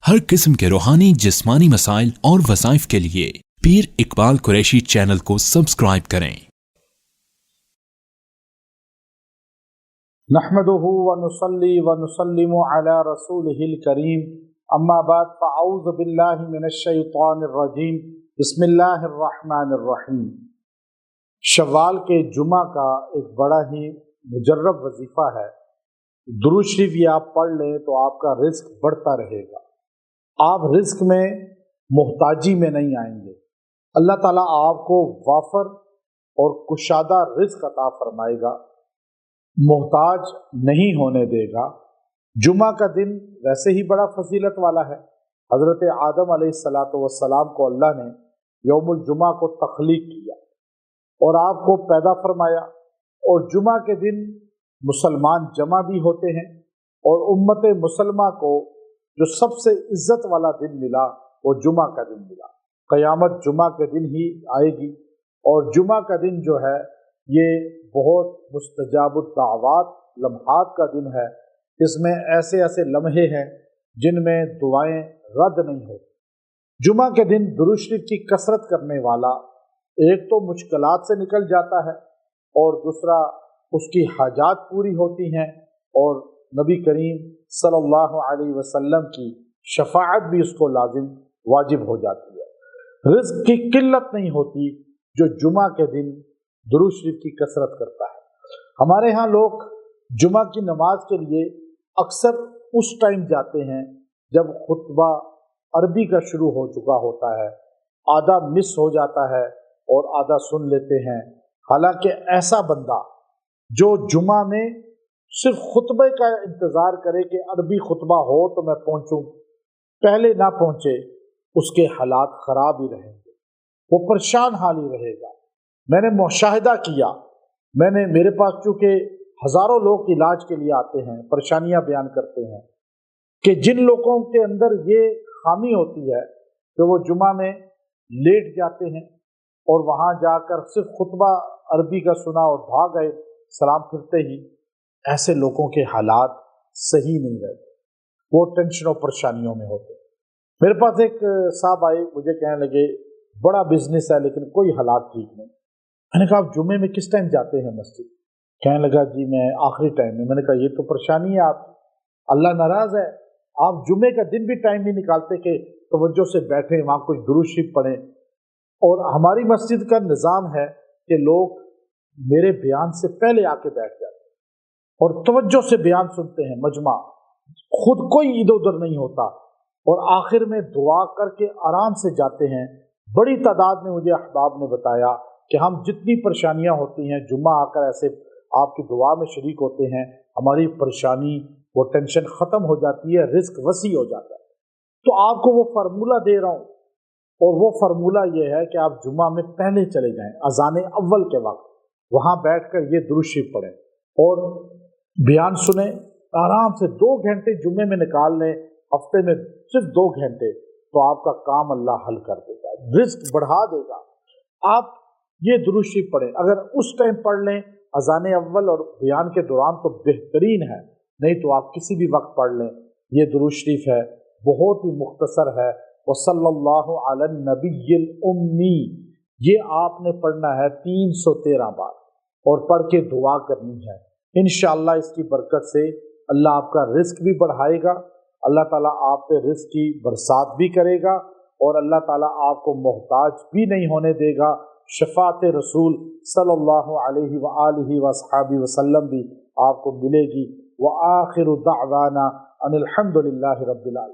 हर किस्म के रूहानी जिस्मानी मसाइल और वज़ाइफ के लिए पीर इकबाल कुरैशी चैनल को सब्सक्राइब करें। नहमदुहु व नुसल्ली व नुसल्लिमु अला रसूलिहिल करीम, अम्मा बाद फ़अऊज़ु बिल्लाहि मिनश शैतानिर रजीम, बिस्मिल्लाहिर रहमानिर रहीम। शव्वाल के जुमा का एक बड़ा ही मुजर्रब वजीफ़ा है। दुरूद शरीफ ये आप पढ़ लें तो आपका रिस्क बढ़ता रहेगा, आप रिस्क में मोहताजी में नहीं आएंगे। अल्लाह ताला आपको वाफर और कुशादा रिस्क अता फरमाएगा, मोहताज नहीं होने देगा। जुमा का दिन वैसे ही बड़ा फजीलत वाला है। हज़रत आदम अलैहिस्सलातु वस्सलाम को अल्लाह ने यौमुल जुमा को तख्लीक किया और आपको पैदा फरमाया, और जुमा के दिन मुसलमान जमा भी होते हैं, और उम्मत मुसलमा को जो सबसे इज्जत वाला दिन मिला वो जुमा का दिन मिला। क़यामत जुमा के दिन ही आएगी, और जुमा का दिन जो है ये बहुत मुस्तजाबुद दावत लम्हात का दिन है। इसमें ऐसे ऐसे लम्हे हैं जिनमें दुआएं रद्द नहीं होती। जुमा के दिन दुरूद शरीफ की कसरत करने वाला एक तो मुश्किलात से निकल जाता है, और दूसरा उसकी हाजात पूरी होती हैं, और नबी करीम सल्लल्लाहु अलैहि वसल्लम की शफाअत भी उसको लाजिम वाजिब हो जाती है। रिज़्क की किल्लत नहीं होती जो जुमा के दिन दुरूद शरीफ की कसरत करता है। हमारे यहाँ लोग जुमा की नमाज के लिए अक्सर उस टाइम जाते हैं जब खुतबा अरबी का शुरू हो चुका होता है, आधा मिस हो जाता है और आधा सुन लेते हैं। हालांकि ऐसा बंदा जो जुमा में सिर्फ खुतबे का इंतज़ार करे कि अरबी खुतबा हो तो मैं पहुँचूँ, पहले ना पहुँचे, उसके हालात ख़राब ही रहेंगे, वो परेशान हाल ही रहेगा। मैंने मुशाहिदा किया, मेरे पास चूँकि हज़ारों लोग इलाज के लिए आते हैं, परेशानियाँ बयान करते हैं कि जिन लोगों के अंदर ये खामी होती है कि वो जुमा में लेट जाते हैं और वहाँ जाकर सिर्फ खुतबा अरबी का सुना और भाग गए सलाम फिरते ही, ऐसे लोगों के हालात सही नहीं रहते, वो टेंशन और परेशानियों में होते। मेरे पास एक साहब आए, मुझे कहने लगे बड़ा बिजनेस है लेकिन कोई हालात ठीक नहीं। मैंने कहा आप जुमे में किस टाइम जाते हैं मस्जिद? कहने लगा जी मैं आखिरी टाइम में। मैंने कहा ये तो परेशानी है, आप अल्लाह नाराज़ है, आप जुमे का दिन भी टाइम नहीं निकालते कि तवज्जो से बैठें, वहाँ कुछ दुरूद शरीफ पढ़ें। और हमारी मस्जिद का निज़ाम है कि लोग मेरे बयान से पहले आके बैठ जाते हैं और तवज्जो से बयान सुनते हैं, मजमा, खुद कोई इधर उधर नहीं होता, और आखिर में दुआ करके आराम से जाते हैं। बड़ी तादाद में मुझे अहबाब ने बताया कि हम जितनी परेशानियां होती हैं जुम्मा आकर ऐसे आपकी दुआ में शरीक होते हैं, हमारी परेशानी वो टेंशन ख़त्म हो जाती है, रिस्क वसी हो जाता है। तो आपको वो फार्मूला दे रहा हूँ, और वो फार्मूला ये है कि आप जुम्मा में पहले चले जाएं, अज़ान अव्वल के वक्त वहाँ बैठकर ये दुरूद शरीफ पढ़ें और बयान सुने, आराम से 2 घंटे जुम्मे में निकाल लें, हफ्ते में सिर्फ 2 घंटे, तो आपका काम अल्लाह हल कर देगा, रिस्क बढ़ा देगा। आप ये दुरूद शरीफ पढ़ें, अगर उस टाइम पढ़ लें अज़ान अव्वल और बयान के दौरान तो बेहतरीन है, नहीं तो आप किसी भी वक्त पढ़ लें। ये दुरूद शरीफ है, बहुत ही मुख्तसर है, वसल्लल्लाहु अला नबिय्यिल उम्मी, ये आपने पढ़ना है 313 बार और पढ़ के दुआ करनी है। इंशाअल्लाह इसकी बरकत से अल्लाह आपका रिस्क भी बढ़ाएगा, अल्लाह ताला आप पे रिस्क की बरसात भी करेगा, और अल्लाह ताला आपको मोहताज भी नहीं होने देगा। शफाअत रसूल सल्लल्लाहु अलैहि व आलिहि व अस्हाबी वसल्लम भी आपको मिलेगी। व आखिरु दअवाना अनिल हम्दुलिल्लाहि रब्बिल आलमीन।